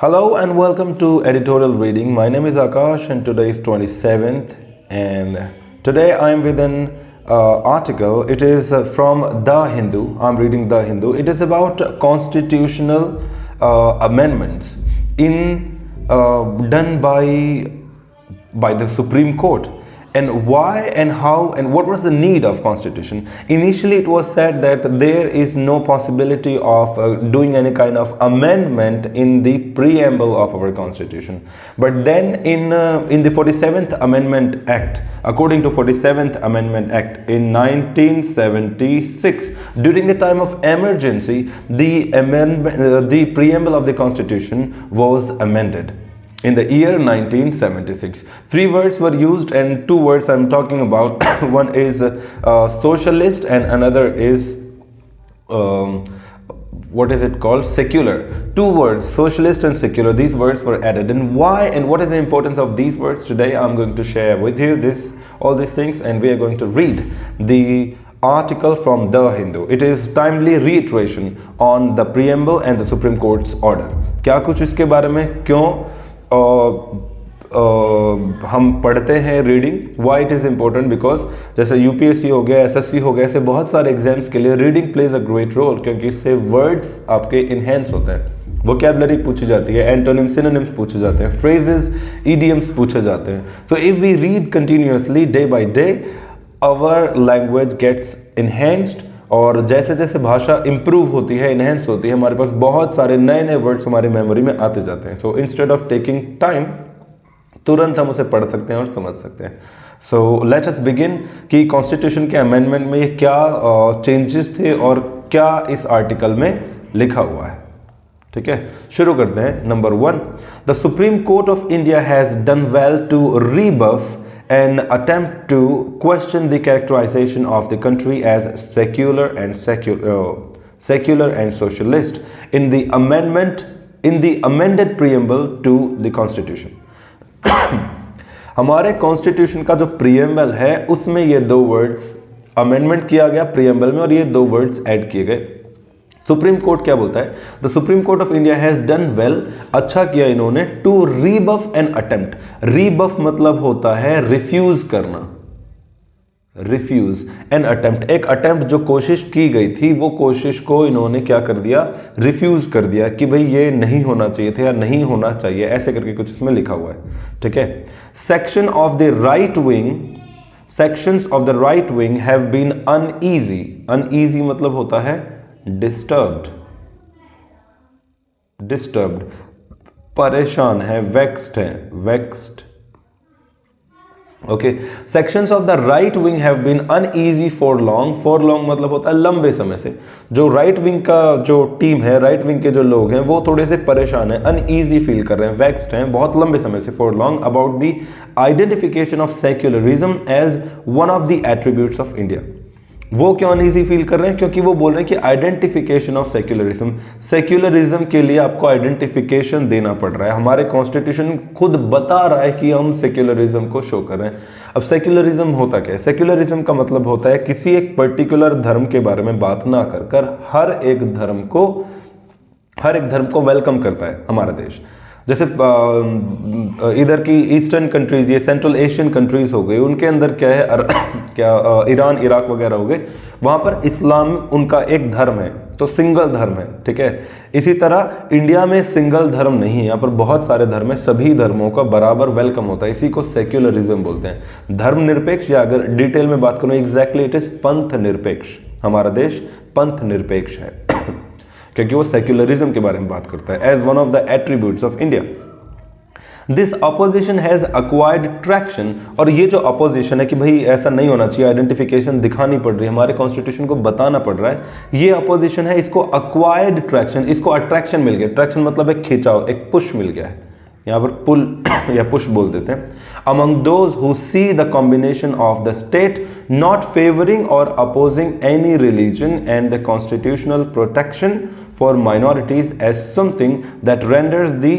Hello and welcome to editorial reading. My name is Akash and today is 27th and today I am with an article. It is from The Hindu. I'm reading The Hindu. It is about constitutional amendments done by the Supreme Court. And why and how and what was the need of constitution? Initially it was said that there is no possibility of doing any kind of amendment in the preamble of our constitution, but then in the 47th Amendment Act, according to 47th Amendment Act in 1976, during the time of emergency, the preamble of the constitution was amended in the year 1976. Three words were used and two words I'm talking about. One is socialist and another is what is it called, secular. Two words, socialist and secular, these words were added. And why and what is the importance of these words? Today I'm going to share with you all these things, and we are going to read the article from The Hindu. It is timely reiteration on the preamble and the Supreme Court's order. क्या कुछ इसके बारे में क्यों हम पढ़ते हैं reading, why it is important, because जैसे यूपीएससी हो गया, एसएससी हो गया, ऐसे बहुत सारे एग्जाम्स के लिए reading plays a great role, क्योंकि इससे वर्ड्स आपके इन्हेंस होते हैं, वोकैबुलरी पूछी जाती है, एंटोनिम्स सिनोनिम्स पूछे जाते हैं, फ्रेजेस ईडियम्स पूछे जाते हैं. तो if we read continuously day by day, our language gets enhanced, और जैसे जैसे भाषा इंप्रूव होती है, इनहेंस होती है, हमारे पास बहुत सारे नए नए वर्ड्स हमारी मेमोरी में आते जाते हैं. So instead of taking time, तुरंत हम उसे पढ़ सकते हैं और समझ सकते हैं. सो लेट अस बिगिन कि कॉन्स्टिट्यूशन के अमेंडमेंट में ये क्या चेंजेस थे और क्या इस आर्टिकल में लिखा हुआ है. ठीक है, शुरू करते हैं. Number 1, the supreme court of India has done well to rebuff an attempt to question the characterization of the country as secular and socialist in the amended preamble to the constitution. हमारे constitution का जो preamble है उसमें ये दो words amendment किया गया preamble में, और ये दो वर्ड्स ऐड किए गए. सुप्रीम कोर्ट क्या बोलता है? The supreme court of India has done well, अच्छा किया इन्होंने, टू रीबफ एन अटेम्प्ट. रीबफ मतलब होता है रिफ्यूज करना, रिफ्यूज एन अटेम्प्ट, एक अटेम्प्ट जो कोशिश की गई थी, वो कोशिश को इन्होंने क्या कर दिया, रिफ्यूज कर दिया कि भाई ये नहीं होना चाहिए था या नहीं होना चाहिए, ऐसे करके कुछ इसमें लिखा हुआ है. ठीक है. Section of the right wing, sections of the right wing have been uneasy. Uneasy मतलब होता है disturbed, परेशान है, vexed है, vexed. Okay, sections of the right wing have been uneasy for long. For long मतलब होता है लंबे समय से. जो राइट विंग का जो टीम है, राइट विंग के जो लोग हैं, वो थोड़े से परेशान हैं, uneasy फील कर रहे हैं, vexed हैं, बहुत लंबे समय से, for long, about the identification of secularism as one of the attributes of India. वो क्यों अनईजी फील कर रहे हैं? क्योंकि वो बोल रहे हैं कि आइडेंटिफिकेशन ऑफ सेक्युलरिज्म, सेक्युलरिज्म के लिए आपको आइडेंटिफिकेशन देना पड़ रहा है. हमारे कॉन्स्टिट्यूशन खुद बता रहा है कि हम सेक्युलरिज्म को शो कर रहे हैं. अब सेक्युलरिज्म होता क्या है? सेक्युलरिज्म का मतलब होता है किसी एक पर्टिकुलर धर्म के बारे में बात ना कर हर एक धर्म को वेलकम करता है हमारा देश. जैसे इधर की ईस्टर्न कंट्रीज, ये सेंट्रल एशियन कंट्रीज हो गई, उनके अंदर क्या है, ईरान इराक वगैरह हो गए, वहाँ पर इस्लाम उनका एक धर्म है, तो सिंगल धर्म है. ठीक है. इसी तरह इंडिया में सिंगल धर्म नहीं है, यहाँ पर बहुत सारे धर्म है, सभी धर्मों का बराबर वेलकम होता है. इसी को सेक्युलरिज्म बोलते हैं. धर्म निरपेक्ष, या अगर डिटेल में बात करूँ एग्जैक्टली, इट इज पंथ निरपेक्ष. हमारा देश पंथ निरपेक्ष है क्योंकि वो सेक्युलरिज्म के बारे में बात करता है, as one of the attributes of India. This opposition has acquired traction, और ये जो अपोजिशन है कि भाई ऐसा नहीं होना चाहिए, आइडेंटिफिकेशन दिखानी पड़ रही है, हमारे कॉन्स्टिट्यूशन को बताना पड़ रहा है, ये अपोजिशन है, इसको अक्वायर्ड ट्रैक्शन, इसको अट्रैक्शन मिल गया. ट्रैक्शन मतलब एक खिंचाव, एक पुश मिल गया है, यहाँ पर पुल या पुश बोल देते हैं. Among those who see the combination of the state not favoring or opposing any religion and the constitutional protection for minorities as something that renders the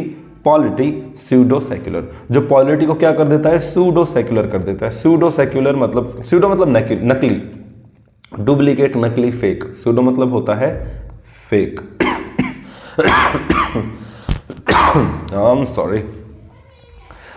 polity pseudo secular. जो polity को क्या कर देता है, pseudo secular कर देता है. pseudo secular मतलब, pseudo मतलब नकली, डुप्लीकेट, नकली, फेक. pseudo मतलब होता है fake. I'm sorry.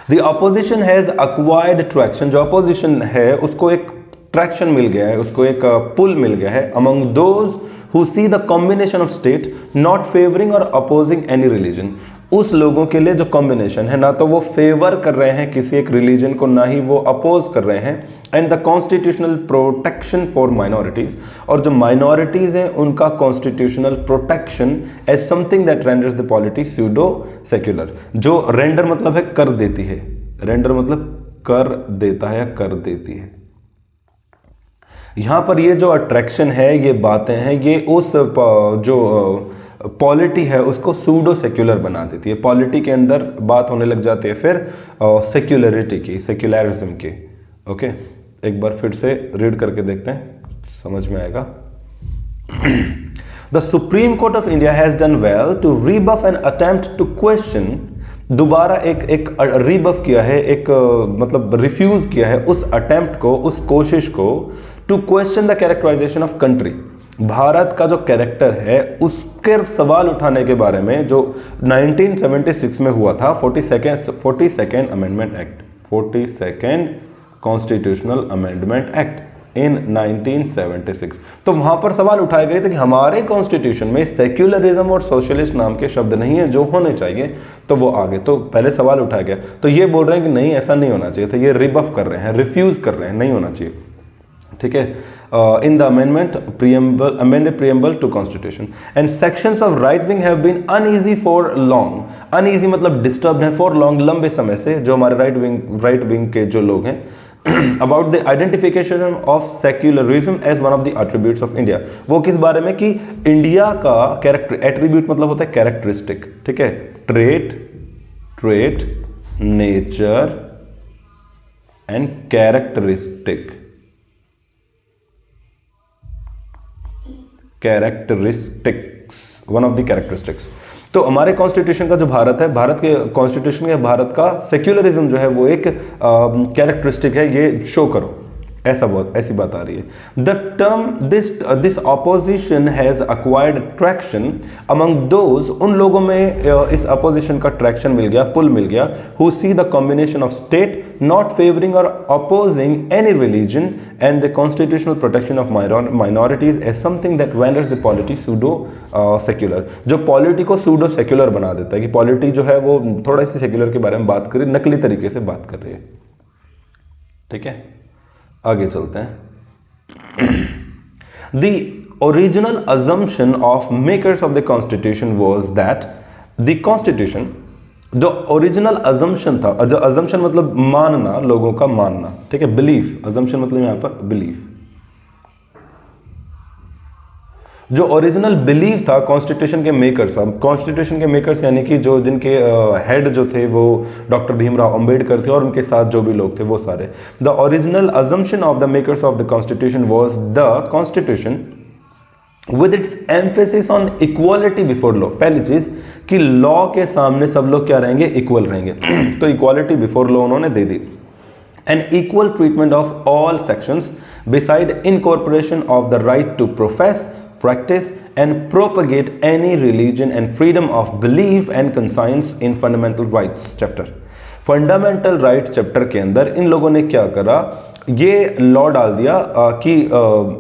The opposition has acquired traction. जो opposition है उसको एक ट्रैक्शन मिल गया है, उसको एक पुल मिल गया है among those who see the combination of state not favoring or opposing any religion. उस लोगों के लिए जो कॉम्बिनेशन है, ना तो वो फेवर कर रहे हैं किसी एक रिलीजन को, ना ही वो अपोज कर रहे हैं, and the constitutional protection for minorities, और जो माइनॉरिटीज हैं उनका constitutional protection as something that renders the polity pseudo secular. जो रेंडर मतलब है कर देती है, रेंडर मतलब कर देता है या कर देती है. यहां पर ये जो अट्रैक्शन है, ये बातें हैं, ये उस जो पॉलिटी है उसको सूडो सेक्युलर बना देती है. पॉलिटी के अंदर बात होने लग जाती है फिर सेक्युलरिटी की, सेक्युलरिज्म की. ओके, एक बार फिर से रीड करके देखते हैं, समझ में आएगा. The supreme court of India has done well to rebuff an attempt to question. दोबारा एक रीबफ किया है, एक मतलब रिफ्यूज किया है उस अटेम्प्ट को, उस कोशिश को, to question the characterisation of country. Bharat का जो कैरेक्टर है उसके सवाल उठाने के बारे में जो 1976 में हुआ था, 42nd amendment act, 42nd constitutional amendment act in 1976. तो वहां पर सवाल उठाए गए थे कि हमारे कॉन्स्टिट्यूशन में सेक्युलरिज्म और सोशलिस्ट नाम के शब्द नहीं है जो होने चाहिए, तो वो आगे. तो पहले सवाल उठाया गया, तो ये बोल रहे हैं कि नहीं ऐसा नहीं होना चाहिए था, ये रिबफ कर रहे हैं, रिफ्यूज कर रहे हैं, नहीं होना चाहिए. ठीक है. In the amended preamble to constitution, and sections of right wing have been uneasy for long. Uneasy मतलब disturbed है for long, लंबे समय से, जो हमारे right wing के जो लोग हैं, about the identification of secularism as one of the attributes of India. वो किस बारे में कि इंडिया का कैरेक्टर, एट्रीब्यूट मतलब होता है कैरेक्टरिस्टिक. ठीक है, trait, nature and characteristic. Characteristics, one of the characteristics. तो हमारे कॉन्स्टिट्यूशन का जो भारत है, भारत के कॉन्स्टिट्यूशन के भारत का सेक्युलरिज्म जो है वो एक कैरेक्टरिस्टिक है, ये शो करो, ऐसी बात आ रही है. The term this opposition has acquired traction among those, उन लोगों में इस अपोजिशन का ट्रैक्शन मिल गया, पुल मिल गया, who see the combination of state not favouring और opposing any religion and the constitutional protection of minorities as something that renders the polity pseudo secular. जो पॉलिटी को सूडो सेक्युलर बना देता है, कि पॉलिटी जो है वो थोड़ा सी सेक्युलर के बारे में बात करी, नकली तरीके से बात कर रही है. ठीक है, आगे चलते हैं. The original assumption of makers of the constitution was that the constitution, जो ओरिजिनल अजम्पशन था, जो अजम्पशन मतलब मानना, लोगों का मानना. ठीक है, बिलीफ, अजम्पशन मतलब यहां पर बिलीफ. जो ओरिजिनल बिलीफ था कॉन्स्टिट्यूशन के मेकर्स, कॉन्स्टिट्यूशन के मेकर्स यानी कि जो जिनके हेड जो थे वो डॉक्टर भीमराव अंबेडकर थे और उनके साथ जो भी लोग थे वो सारे. The original assumption of the makers of the constitution was the constitution with its emphasis on equality before law. पहली चीज कि लॉ के सामने सब लोग क्या रहेंगे, इक्वल रहेंगे. तो इक्वालिटी बिफोर लॉ उन्होंने दे दी. An equal treatment of all sections beside incorporation of the right to profess, practice and propagate any religion and freedom of belief and conscience in fundamental rights chapter. Fundamental rights chapter के अंदर इन लोगों ने क्या करा, ये law डाल दिया कि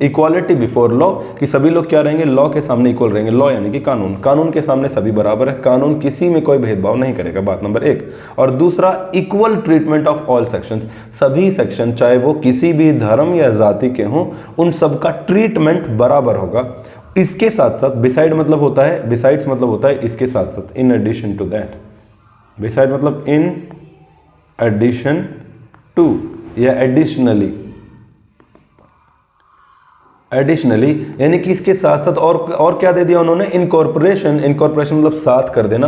इक्वालिटी बिफोर लॉ, कि सभी लोग क्या रहेंगे, लॉ के सामने इक्वल रहेंगे. लॉ यानी कि कानून, कानून के सामने सभी बराबर है, कानून किसी में कोई भेदभाव नहीं करेगा, बात नंबर 1. और दूसरा, equal treatment of all sections, सभी सेक्शन चाहे वो किसी भी धर्म या जाति के हों, उन सबका ट्रीटमेंट बराबर होगा. इसके साथ साथ, बिसाइड मतलब होता है, बिसाइड्स मतलब होता है इसके साथ साथ, in addition to that. Beside मतलब इन एडिशन टू या एडिशनली, एडिशनली यानी कि इसके साथ साथ और क्या दे दिया उन्होंने, इनकॉर्पोरेशन, इनकॉर्पोरेशन मतलब साथ कर देना,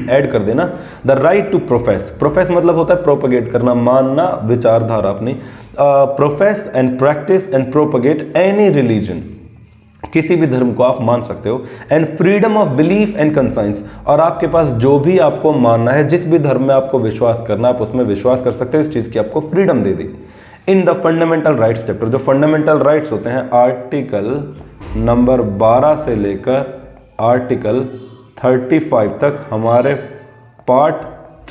ऐड कर देना. The right to profess, profess मतलब होता है प्रोपगेट करना, मानना, विचारधारा अपनी. Profess and practice and propagate any religion, किसी भी धर्म को आप मान सकते हो. And freedom of belief and conscience, और आपके पास जो भी आपको मानना है, जिस भी धर्म में आपको विश्वास करना है, आप उसमें विश्वास कर सकते हो. इस चीज की आपको freedom they the. In the fundamental rights chapter, जो फंडामेंटल राइट्स होते हैं आर्टिकल नंबर 12 से लेकर आर्टिकल 35 तक हमारे पार्ट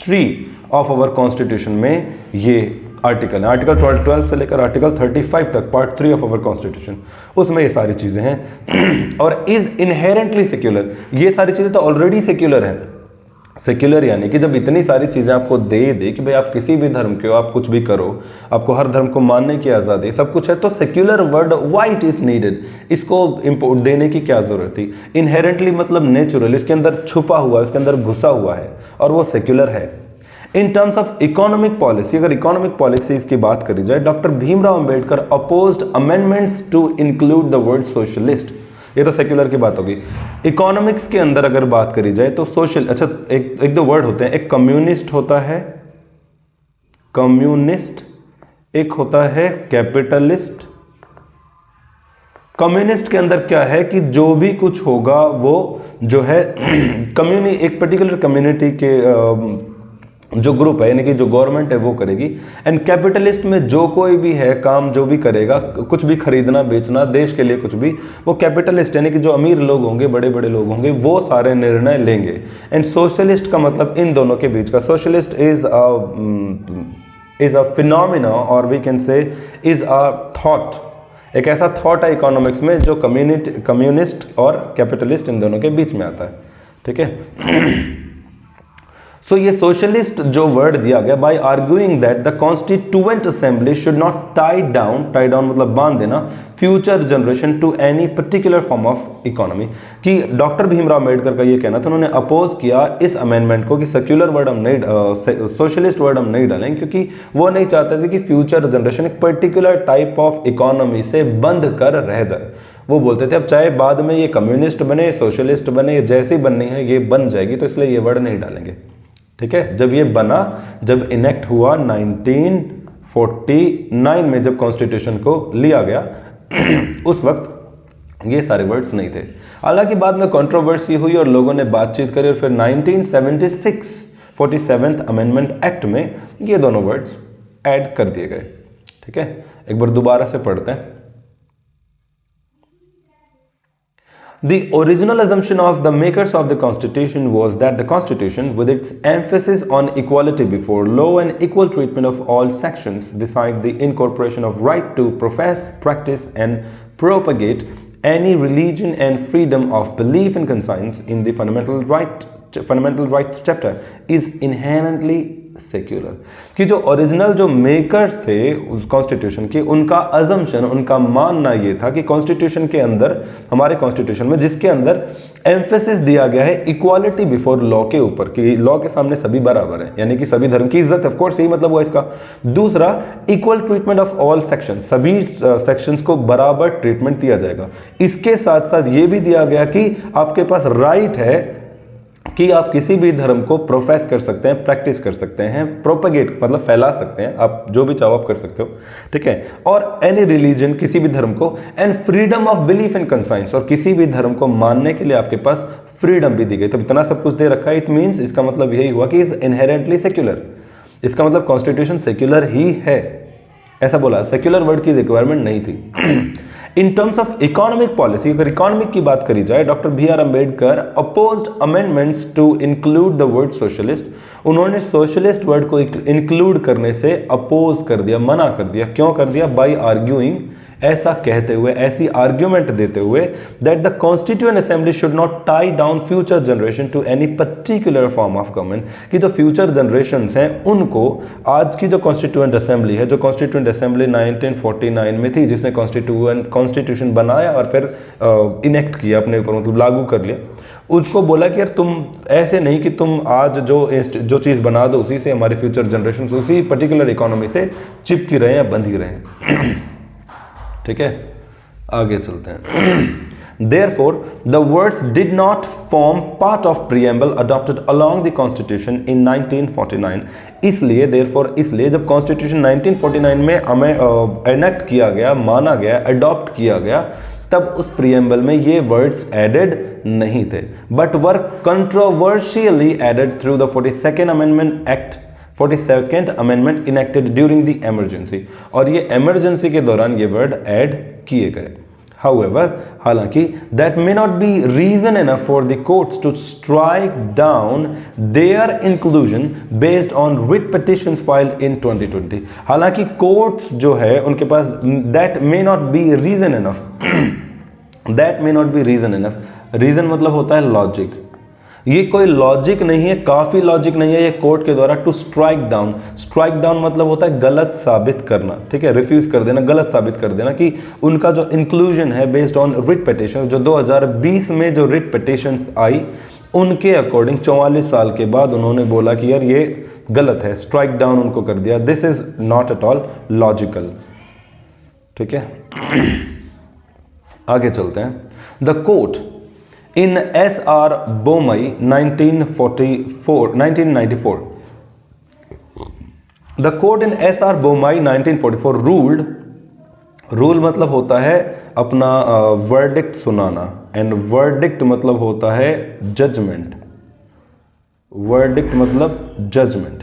3 ऑफ आवर कॉन्स्टिट्यूशन में ये आर्टिकल है। आर्टिकल 12 से लेकर आर्टिकल 35 तक पार्ट 3 ऑफ आवर कॉन्स्टिट्यूशन, उसमें ये सारी चीज़ें हैं। और इज इनहेरेंटली सेक्युलर, ये सारी चीज़ें तो ऑलरेडी सेक्युलर हैं। सेक्युलर यानी कि जब इतनी सारी चीज़ें आपको दे कि भाई आप किसी भी धर्म के हो, आप कुछ भी करो, आपको हर धर्म को मानने की आज़ादी, सब कुछ है, तो secular word why it is needed, इसको इम्पोर्ट देने की क्या ज़रूरत थी। इनहेरेंटली मतलब नेचुरल, इसके अंदर छुपा हुआ, इसके अंदर घुसा हुआ है और वो सेक्युलर है। In terms of economic policy, अगर इकोनॉमिक पॉलिसीज की बात करी जाए, doctor Bhimrao Ambedkar opposed amendments to include the word socialist. ये तो सेक्युलर की बात होगी। इकोनॉमिक्स के अंदर अगर बात करी जाए तो सोशल, अच्छा एक दो वर्ड होते हैं, एक कम्युनिस्ट होता है, कम्युनिस्ट, एक होता है कैपिटलिस्ट। कम्युनिस्ट के अंदर क्या है कि जो भी कुछ होगा वो जो है एक पर्टिकुलर कम्युनिटी के जो ग्रुप है, यानी कि जो गवर्नमेंट है वो करेगी। एंड कैपिटलिस्ट में जो कोई भी है काम, जो भी करेगा, कुछ भी खरीदना बेचना, देश के लिए कुछ भी, वो कैपिटलिस्ट यानी कि जो अमीर लोग होंगे, बड़े बड़े लोग होंगे, वो सारे निर्णय लेंगे। एंड सोशलिस्ट का मतलब इन दोनों के बीच का, सोशलिस्ट इज अ फिनोमिना और we can say is a thought, एक ऐसा थॉट है इकोनॉमिक्स में जो कम्युनिस्ट और कैपिटलिस्ट इन दोनों के बीच में आता है। ठीक है। सो ये सोशलिस्ट जो वर्ड दिया गया, by arguing that the constituent assembly should not tie down मतलब बांध देना, future generation to any particular form of economy, कि डॉक्टर भीमराव अम्बेडकर का ये कहना था, उन्होंने अपोज किया इस अमेंडमेंट को कि सेक्युलर वर्ड हम नहीं, सोशलिस्ट वर्ड हम नहीं डालेंगे, क्योंकि वो नहीं चाहते थे कि फ्यूचर जनरेशन एक पर्टिकुलर टाइप ऑफ इकोनॉमी से बंध कर रह जाए। वो बोलते थे अब चाहे बाद में ये कम्युनिस्ट बने, सोशलिस्ट बने, जैसी बननी है ये बन जाएगी, तो इसलिए ये वर्ड नहीं डालेंगे। ठीक है। जब ये बना, जब इनेक्ट हुआ 1949 में, जब कॉन्स्टिट्यूशन को लिया गया उस वक्त ये सारे वर्ड्स नहीं थे। हालांकि बाद में कंट्रोवर्सी हुई और लोगों ने बातचीत करी और फिर 1976 47th अमेंडमेंट एक्ट में ये दोनों वर्ड्स ऐड कर दिए गए। ठीक है, एक बार दोबारा से पढ़ते हैं। The original assumption of the makers of the Constitution was that the Constitution, with its emphasis on equality before law and equal treatment of all sections, besides the incorporation of right to profess, practice and propagate any religion and freedom of belief and conscience in the fundamental rights chapter, is inherently secular, कि जो original जो makers थे उस constitution के, उनका assumption, उनका मानना ये था कि कॉन्स्टिट्यूशन के अंदर, हमारे कॉन्स्टिट्यूशन में जिसके अंदर एम्फेसिस दिया गया है इक्वालिटी बिफोर लॉ के ऊपर, कि लॉ के सामने सभी बराबर हैं, यानी कि सभी धर्म की इज्जत, ऑफ कोर्स यही मतलब हुआ इसका। दूसरा, equal treatment of all section, सभी सेक्शंस को बराबर ट्रीटमेंट दिया जाएगा। इसके साथ साथ ये भी दिया गया कि आपके पास राइट है कि आप किसी भी धर्म को प्रोफेस कर सकते हैं, प्रैक्टिस कर सकते हैं, प्रोपेगेट मतलब फैला सकते हैं, आप जो भी चाहो आप कर सकते हो। ठीक है, और एनी रिलीजन, किसी भी धर्म को, and freedom of belief and conscience, और किसी भी धर्म को मानने के लिए आपके पास फ्रीडम भी दी गई। तो इतना सब कुछ दे रखा है, इट मीन्स, इसका मतलब यही हुआ कि इज इनहेरेंटली सेक्युलर। इसका मतलब कॉन्स्टिट्यूशन सेक्युलर ही है, ऐसा बोला, सेक्युलर वर्ड की रिक्वायरमेंट नहीं थी। In terms of economic policy, अगर इकोनॉमिक की बात करी जाए, doctor B R Ambedkar opposed amendments to include the word socialist. उन्होंने सोशलिस्ट वर्ड को इंक्लूड करने से अपोज कर दिया, मना कर दिया। क्यों कर दिया? बाय आर्ग्यूइंग, ऐसा कहते हुए, ऐसी आर्ग्यूमेंट देते हुए, that the constituent assembly should not tie down future generation to any particular form of government, कि जो फ्यूचर जनरेशंस हैं उनको आज की जो कॉन्स्टिट्यूएंट असेंबली है, जो कॉन्स्टिट्यूएंट असेंबली 1949 में थी, जिसने कॉन्स्टिट्यूशन बनाया और फिर इनेक्ट किया अपने ऊपर, मतलब लागू कर लिया, उसको बोला कि यार तुम ऐसे नहीं कि तुम आज जो चीज़ बना दो उसी से हमारे फ्यूचर जनरेशन उसी पर्टिकुलर इकोनॉमी से चिपकी रहे या बंध ही रहे। ठीक है, आगे चलते हैं। Therefore, the words did not form part of preamble adopted along the Constitution in 1949. इसलिए जब Constitution 1949 में हमें enact किया गया, माना गया, adopt किया गया, तब उस preamble में ये words added नहीं थे, but were controversially added through the 42nd Amendment Act, 42nd amendment enacted during the emergency, और ये इमरजेंसी के दौरान ये वर्ड ऐड किए गए। However, हालांकि that may not be reason enough for the courts to strike down their inclusion based on writ petitions filed in 2020. हालांकि courts जो है उनके पास that may not be reason enough that may not be reason enough. reason मतलब होता है logic, ये कोई logic नहीं है, काफी लॉजिक नहीं है ये कोर्ट के द्वारा to strike down. Strike down मतलब होता है गलत साबित करना, ठीक है, रिफ्यूज कर देना, गलत साबित कर देना कि उनका जो इंक्लूजन है बेस्ड ऑन रिट पिटिशन, जो 2020 में जो रिट पिटिशंस आई उनके अकॉर्डिंग 44 साल के बाद उन्होंने बोला कि यार ये गलत है, स्ट्राइक डाउन उनको कर दिया. This is not at all logical. ठीक है, आगे चलते हैं. The court in S.R. Bomai 1994, the court in S.R. Bomai 1944 ruled, rule मतलब होता है अपना verdict सुनाना, and verdict मतलब होता है judgment. verdict मतलब judgment.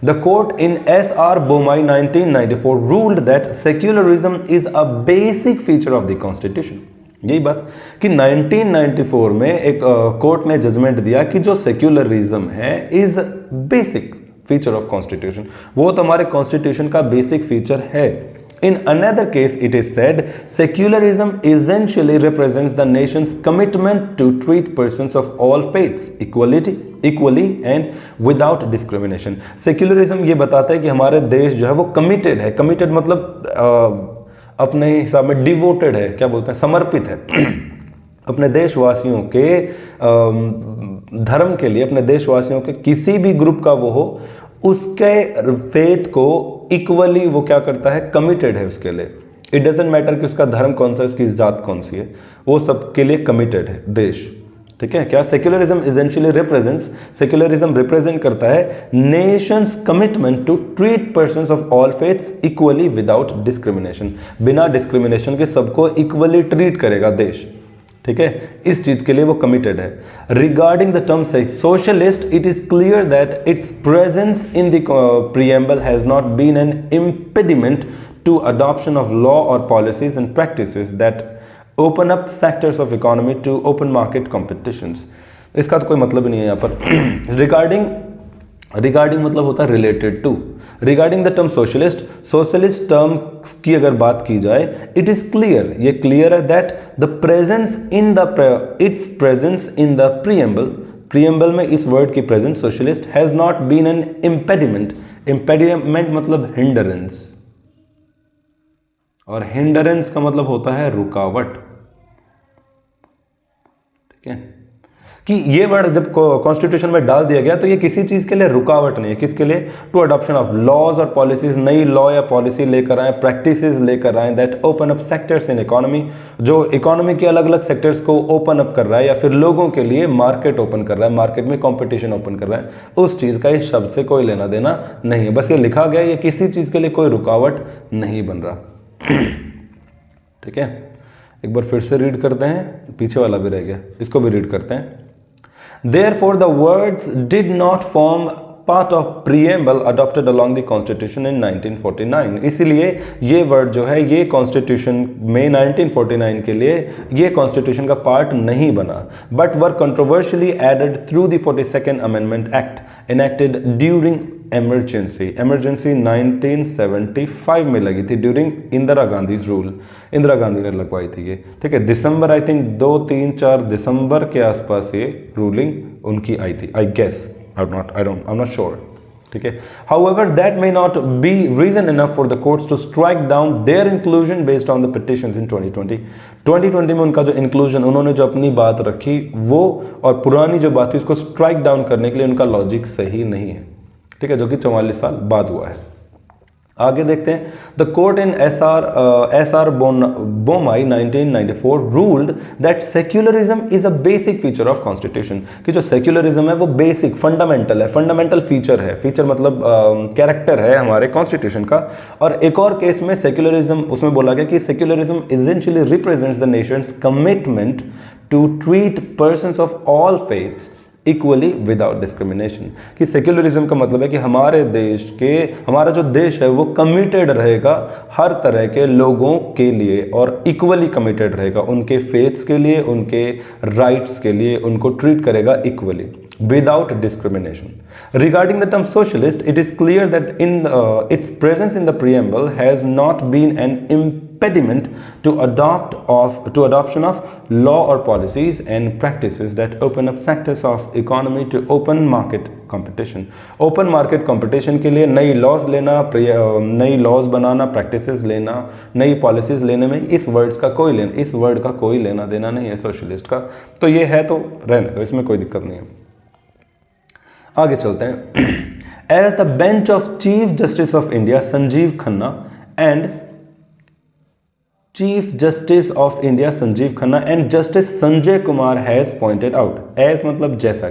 The court in S.R. Bomai 1994 ruled that secularism is a basic feature of the constitution. यही बात कि 1994 में एक कोर्ट ने जजमेंट दिया कि जो सेक्युलरिज्म है is basic feature of constitution, वो तो हमारे कॉन्स्टिट्यूशन का बेसिक फीचर है. In another case, it is said secularism essentially represents the nation's commitment to treat persons of all faiths equally and without discrimination. Secularism ये बताता है कि हमारे देश जो है वो कमिटेड है. कमिटेड मतलब अपने हिसाब में डिवोटेड है, क्या बोलते हैं, समर्पित है अपने देशवासियों के धर्म के लिए, अपने देशवासियों के किसी भी ग्रुप का वो हो उसके फेथ को इक्वली वो क्या करता है, कमिटेड है उसके लिए. इट डजेंट मैटर कि उसका धर्म कौन सा है, उसकी जात कौन सी है, वो सबके लिए कमिटेड है देश. ठीक है, क्या secularism essentially represents, secularism represent करता है nation's commitment to treat persons of all faiths equally without discrimination. बिना डिस्क्रिमिनेशन के सबको इक्वली ट्रीट करेगा देश. ठीक है, इस चीज के लिए वो कमिटेड है. Regarding the term socialist, it is clear that it's presence in the preamble has not been an impediment to adoption of law और policies and practices that open up sectors of economy to open market competitions. इसका तो कोई मतलब ही नहीं है यहाँ पर. Regarding मतलब होता है related to. Regarding the term socialist term की अगर बात की जाए, इट इज क्लियर, ये क्लियर है that the presence in the its presence in the preamble में इस वर्ड की presence socialist has not been an impediment. Impediment मतलब हिंडरेंस, और हिंडरेंस का मतलब होता है रुकावट. ठीक है, कि ये वर्ड जब कॉन्स्टिट्यूशन में डाल दिया गया तो ये किसी चीज के लिए रुकावट नहीं है. किसके लिए? टू अडॉप्शन ऑफ लॉज और पॉलिसीज, नई लॉ या पॉलिसी लेकर आए, प्रैक्टिसेस लेकर आए that open up sectors in economy, जो इकोनॉमी के अलग अलग सेक्टर्स को ओपन अप कर रहा है या फिर लोगों के लिए मार्केट ओपन कर रहा है, मार्केट में कॉम्पिटिशन ओपन कर रहा है. उस चीज का इस शब्द से कोई लेना देना नहीं है. बस ये लिखा गया, ये किसी चीज के लिए कोई रुकावट नहीं बन रहा. ठीक है, एक बार फिर से रीड करते हैं, पीछे वाला भी रह गया, इसको भी रीड करते हैं. Therefore, the words did not form part of preamble adopted along the Constitution in 1949. इसीलिए ये वर्ड जो है ये कॉन्स्टिट्यूशन में 1949 के लिए ये कॉन्स्टिट्यूशन का पार्ट नहीं बना, but were controversially added through the 42nd amendment act enacted during emergency. 1975 में लगी थी ड्यूरिंग इंदिरा गांधीज रूल. इंदिरा गांधी ने लगवाई थी ये. ठीक है, दिसंबर आई थिंक 2-3-4 दिसंबर के आसपास ये रूलिंग उनकी आई थी, I guess. I'm not sure. ठीक है, however that may not be reason enough for the courts to strike down their inclusion based on the petitions in 2020 में उनका जो inclusion, उन्होंने जो अपनी बात रखी वो और पुरानी जो बात थी उसको strike down करने के लिए उनका लॉजिक सही नहीं है. ठीक है, जो कि 44 साल बाद हुआ है. आगे देखते हैं. The court in SR. Bommai 1994 ruled that secularism is a basic feature of constitution. कि जो सेक्युलरिज्म है वो बेसिक फंडामेंटल है, फंडामेंटल फीचर है. फीचर मतलब कैरेक्टर है हमारे कॉन्स्टिट्यूशन का. और एक और केस में सेक्युलरिज्म, उसमें बोला गया कि secularism essentially represents the nation's commitment to treat persons of all faiths equally without discrimination. कि सेक्युलरिज्म का मतलब है कि हमारा जो देश है वो कमिटेड रहेगा हर तरह के लोगों के लिए और इक्वली कमिटेड रहेगा उनके फेथ्स के लिए, उनके राइट्स के लिए, उनको ट्रीट करेगा equally without discrimination. Regarding the term socialist, it is clear that its presence in the preamble has not been an impediment to adoption of law or policies and practices that open up sectors of economy to open market competition. Open market competition के लिए नई laws लेना, नई laws बनाना, practices लेना, नई policies लेने में इस वर्ड का कोई लेना देना नहीं है सोशलिस्ट का। तो ये है तो रहने दो, इसमें कोई दिक्कत नहीं है। आगे चलते हैं। As the bench of chief justice of India Sanjiv Khanna and justice Sanjay Kumar has pointed out. As मतलब जैसा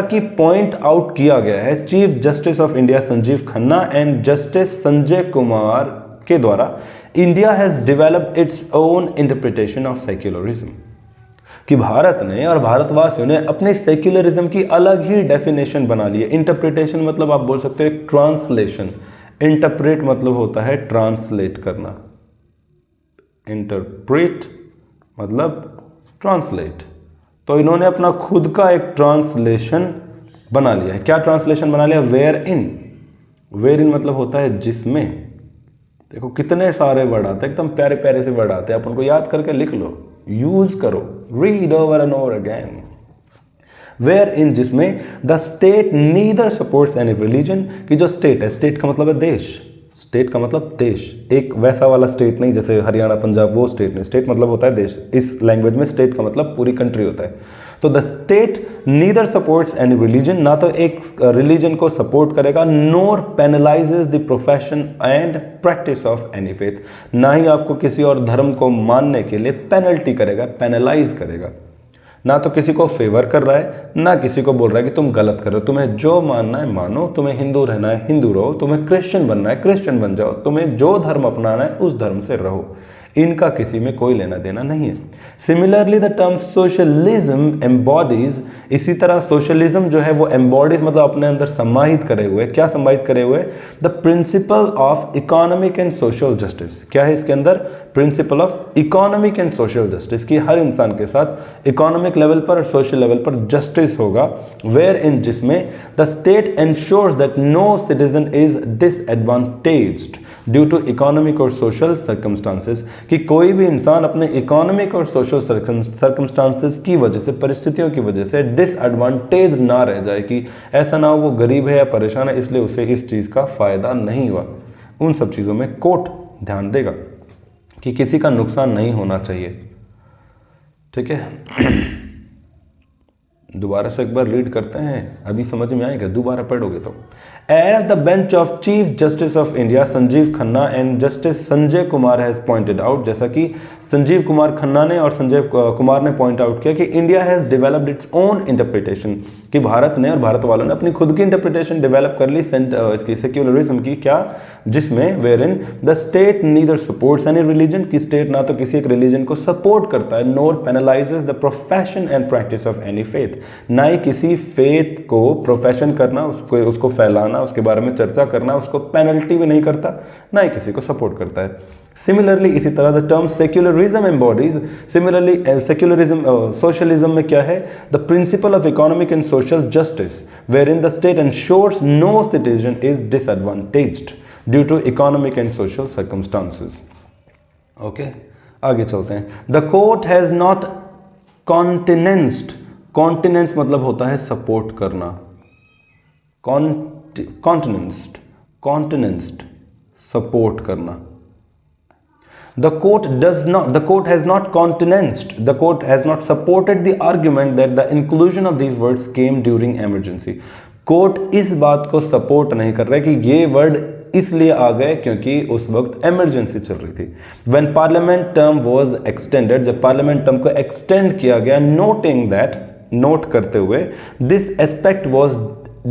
कि पॉइंट आउट किया गया है chief justice of India Sanjiv Khanna and justice Sanjay Kumar के द्वारा, India has developed its own interpretation of secularism. कि भारत ने और भारतवासियों ने अपने सेक्युलरिज्म की अलग ही डेफिनेशन बना ली है। इंटरप्रिटेशन मतलब आप बोल सकते हो एक ट्रांसलेशन। इंटरप्रेट मतलब होता है ट्रांसलेट करना, इंटरप्रेट मतलब ट्रांसलेट। तो इन्होंने अपना खुद का एक ट्रांसलेशन बना लिया है। क्या ट्रांसलेशन बना लिया? वेयर इन मतलब होता है जिसमें। देखो कितने सारे वर्ड आते हैं, एकदम प्यारे प्यारे से वर्ड आते हैं, आप उनको याद करके लिख लो, यूज करो, read over and over again. Wherein जिसमें the state neither supports any religion. कि जो स्टेट है, स्टेट का मतलब है देश, स्टेट का मतलब देश, एक वैसा वाला स्टेट नहीं जैसे हरियाणा पंजाब वो स्टेट नहीं, स्टेट मतलब होता है देश। इस लैंग्वेज में स्टेट का मतलब पूरी कंट्री होता है। तो the state neither supports any religion, ना तो एक रिलीजन को सपोर्ट करेगा, nor penalises the profession and practice of any faith, ना ही आपको किसी और धर्म को मानने के लिए पेनल्टी करेगा, पेनलाइज करेगा। ना तो किसी को फेवर कर रहा है, ना किसी को बोल रहा है कि तुम गलत कर रहे हो। तुम्हें जो मानना है मानो, तुम्हें हिंदू रहना है हिंदू रहो, तुम्हें क्रिश्चियन बनना है क्रिश्चियन बन जाओ, तुम्हें जो धर्म अपनाना है उस धर्म से रहो। इनका किसी में कोई लेना देना नहीं है। Similarly the term socialism embodies, इसी तरह सोशलिज्म जो है वो एम्बॉडीज मतलब अपने अंदर समाहित करे हुए, क्या समाहित करे हुए? The principle of economic and social justice. क्या है इसके अंदर? Principle of economic and social justice, कि हर इंसान के साथ इकोनॉमिक लेवल पर और सोशल लेवल पर जस्टिस होगा। वेयर इन जिसमें the state ensures that no citizen is disadvantaged due to economic और सोशल सर्कमस्टांसेस, कि कोई भी इंसान अपने इकोनॉमिक और सोशल सर्कमस्टांसेस की वजह से, परिस्थितियों की वजह से डिसएडवांटेज ना रह जाए, कि ऐसा ना हो वो गरीब है या परेशान है इसलिए उसे इस चीज़ का फायदा नहीं हुआ। उन सब चीज़ों में कोर्ट ध्यान देगा कि किसी का नुकसान नहीं होना चाहिए। ठीक है, दोबारा से एक बार रीड करते हैं, अभी समझ में आएगा, दोबारा पढ़ोगे तो। As the bench of chief justice of India Sanjiv Khanna and justice Sanjay Kumar has pointed out, जैसा कि संजीव कुमार खन्ना ने और संजय कुमार ने पॉइंट आउट किया कि India has developed its own interpretation, कि भारत ने और भारत वालों ने अपनी खुद की इंटरप्रिटेशन डेवलप कर ली इसकी सेक्युलरिज्म की। क्या? जिसमें wherein the state neither supports any religion, की स्टेट ना तो किसी एक रिलीजन को सपोर्ट करता है, nor penalises the profession and practice of any faith, ना ही किसी फेथ को प्रोफेशन करना, उसको फैलाना, उसके बारे में चर्चा करना, उसको पेनल्टी भी नहीं करता, ना ही किसी को सपोर्ट करता है। सिमिलरली इसी तरह the term secularism embodies, similarly secularism socialism में क्या है? The principle of economic and social justice wherein the state ensures no citizen is disadvantaged due to economic and social circumstances. Okay, आगे चलते हैं। The court has not countenanced, countenance मतलब होता है support करना, कॉन्टिनेंस्ड सपोर्ट करना। The court has not countenanced, the court has not supported the argument that the inclusion of these words came during emergency. Court इस बात को support नहीं कर रहा है कि ये वर्ड इसलिए आ गए क्योंकि उस वक्त इमरजेंसी चल रही थी। When parliament term was extended, जब पार्लियामेंट टर्म को एक्सटेंड किया गया, noting that, नोट करते हुए, this aspect was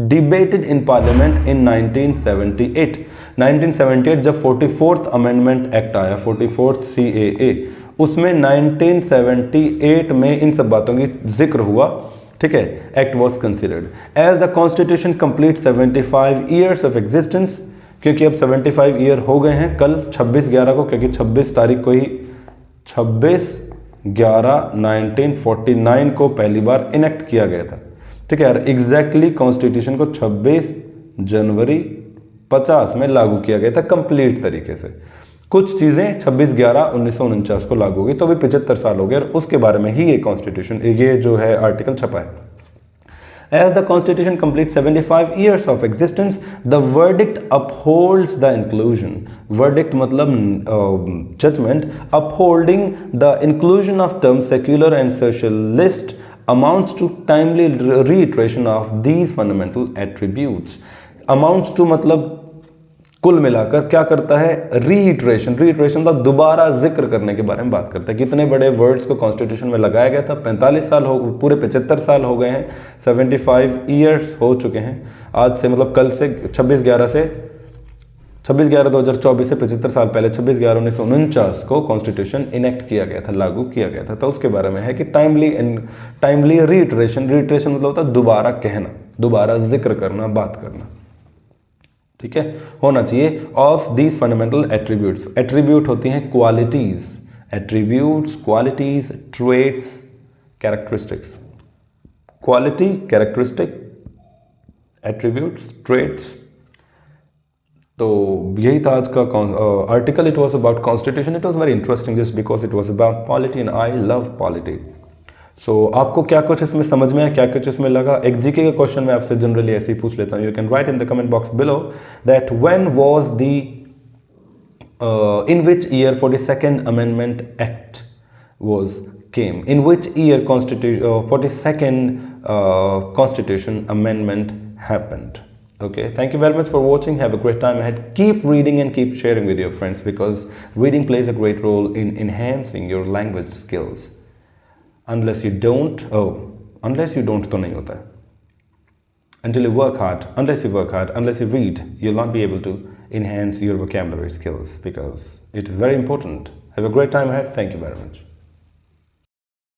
debated in parliament in 1978, 1978 जब 44th अमेंडमेंट एक्ट आया, 44th CAA, उसमें 1978 में इन सब बातों की जिक्र हुआ, ठीक है। Act was considered as the constitution complete 75 years of existence, क्योंकि अब 75 ईयर हो गए हैं कल 26/11 को, क्योंकि 26 तारीख को ही 26/11/1949 को पहली बार इनेक्ट किया गया था, ठीक है यार। एग्जैक्टली कॉन्स्टिट्यूशन को 26 जनवरी 50 में लागू किया गया था कंप्लीट तरीके से। कुछ चीज़ें 26/11/1949 को लागू हुई, तो अभी 75 साल हो गए, और उसके बारे में ही ये कॉन्स्टिट्यूशन, ये जो है आर्टिकल छपा है। As the Constitution completes 75 years of existence, the verdict upholds the inclusion. Verdict मतलब judgment, upholding the inclusion of terms secular and socialist amounts to timely reiteration of these fundamental attributes. Amounts to मतलब कुल मिलाकर क्या करता है, reiteration. Reiteration मतलब दोबारा जिक्र करने के बारे में बात करता है। कितने बड़े वर्ड्स को कॉन्स्टिट्यूशन में लगाया गया था, 45 साल हो, पूरे 75 साल हो गए हैं, 75 ईयर्स हो चुके हैं आज से, मतलब कल से 26/11/2024 से 75 साल पहले 26/11/1949 को कॉन्स्टिट्यूशन इनेक्ट किया गया था, लागू किया गया था। तो उसके बारे में है कि टाइमली रीइटरेशन। रीइटरेशन मतलब होता है दोबारा कहना, दोबारा जिक्र करना, बात करना, ठीक है, होना चाहिए। Of these fundamental attributes, attribute होती हैं qualities, attributes, qualities, traits, characteristics. Quality, characteristic, attributes, traits. तो यही था आज का article. It was about constitution. It was very interesting just because it was about polity and I love polity. So आपको क्या कुछ इसमें समझ में आया, क्या कुछ इसमें लगा? एक जीके का क्वेश्चन मैं आपसे जनरली ऐसे ही पूछ लेता हूँ। You can write in the comment box below that when was the in which year 42nd amendment act was came, in which year 42nd constitution amendment happened. Okay, thank you very much for watching. Have a great time ahead. Keep reading and keep sharing with your friends, because reading plays a great role in enhancing your language skills. Unless you don't तो नहीं होता है. Until you work hard, unless you read, you'll not be able to enhance your vocabulary skills, because it is very important. Have a great time ahead. Thank you very much.